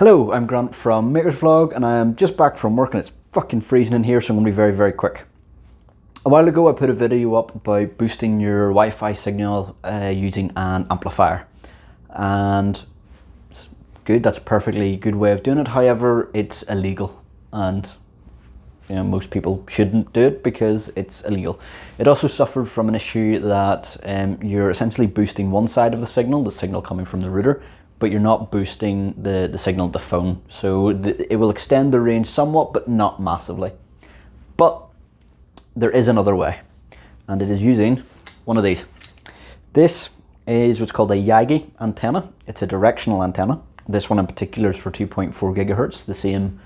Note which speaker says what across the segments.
Speaker 1: Hello, I'm Grant from Maker's Vlog and I am just back from work and it's fucking freezing in here, so I'm going to be very quick. A while ago I put a video up about boosting your Wi-Fi signal using an amplifier, and it's good, that's a perfectly good way of doing it. However, it's illegal and most people shouldn't do it because it's illegal. It also suffered from an issue that you're essentially boosting one side of the signal coming from the router, but you're not boosting the signal to the phone. So it will extend the range somewhat, but not massively. But there is another way, and it is using one of these. This is what's called a Yagi antenna. It's a directional antenna. This one in particular is for 2.4 gigahertz, the same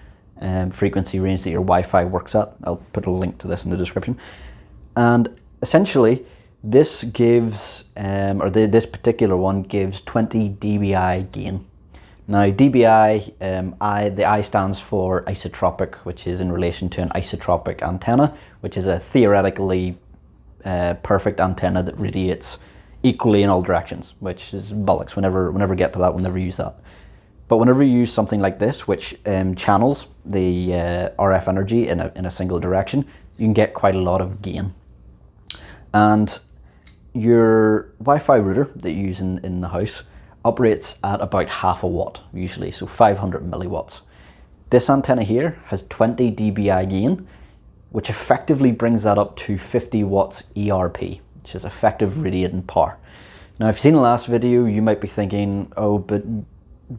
Speaker 1: frequency range that your Wi-Fi works at. I'll put a link to this in the description. And essentially, this gives, this particular one gives 20 dBi gain. Now dBi, the I stands for isotropic, which is in relation to an isotropic antenna, which is a theoretically perfect antenna that radiates equally in all directions, which is bollocks. We'll never get to that, we'll never use that. But whenever you use something like this, which channels the RF energy in a single direction, you can get quite a lot of gain. And your Wi-Fi router that you use in the house operates at about half a watt usually, so 500 milliwatts. This antenna here has 20 dBi gain, which effectively brings that up to 50 watts ERP, which is effective radiating power. Now, if you've seen the last video, you might be thinking, oh, but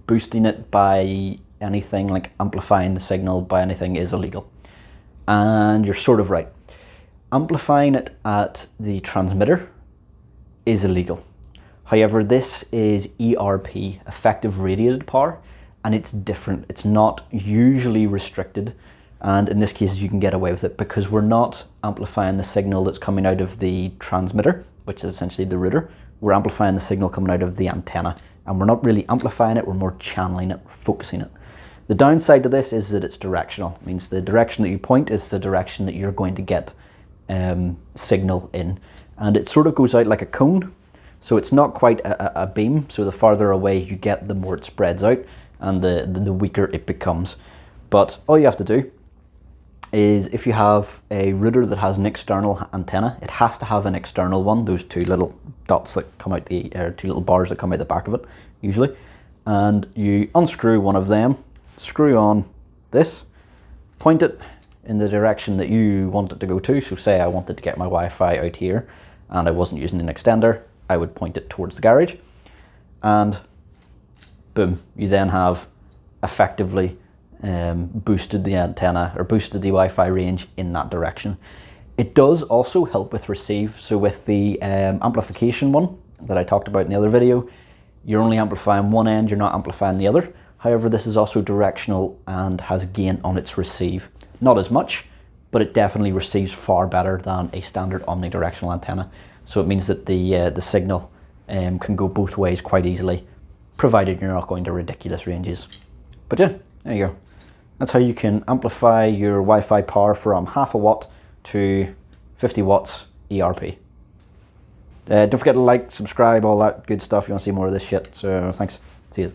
Speaker 1: boosting it by anything, like amplifying the signal by anything, is illegal. And you're sort of right. Amplifying it at the transmitter is illegal. However, this is ERP, effective radiated power, and it's different. It's not usually restricted, and in this case you can get away with it because we're not amplifying the signal that's coming out of the transmitter, which is essentially the router. We're amplifying the signal coming out of the antenna, and we're not really amplifying it, we're more channeling it, we're focusing it. The downside to this is that it's directional. It means the direction that you point is the direction that you're going to get signal in. And it sort of goes out like a cone, so it's not quite a beam, so the farther away you get, the more it spreads out and the weaker it becomes. But all you have to do is, if you have a router that has an external antenna, it has to have an external one, those two little dots that come out two little bars that come out the back of it usually, and you unscrew one of them, screw on this, point it in the direction that you want it to go to. So say I wanted to get my Wi-Fi out here and I wasn't using an extender, I would point it towards the garage, and boom, you then have effectively boosted the antenna, or boosted the Wi-Fi range in that direction. It does also help with receive. So with the amplification one that I talked about in the other video, you're only amplifying one end, you're not amplifying the other. However, this is also directional and has gain on its receive. Not as much, but it definitely receives far better than a standard omnidirectional antenna. So it means that the signal can go both ways quite easily, provided you're not going to ridiculous ranges. But yeah, there you go. That's how you can amplify your Wi-Fi power from half a watt to 50 watts ERP. Don't forget to like, subscribe, all that good stuff if you want to see more of this shit. So thanks. See you.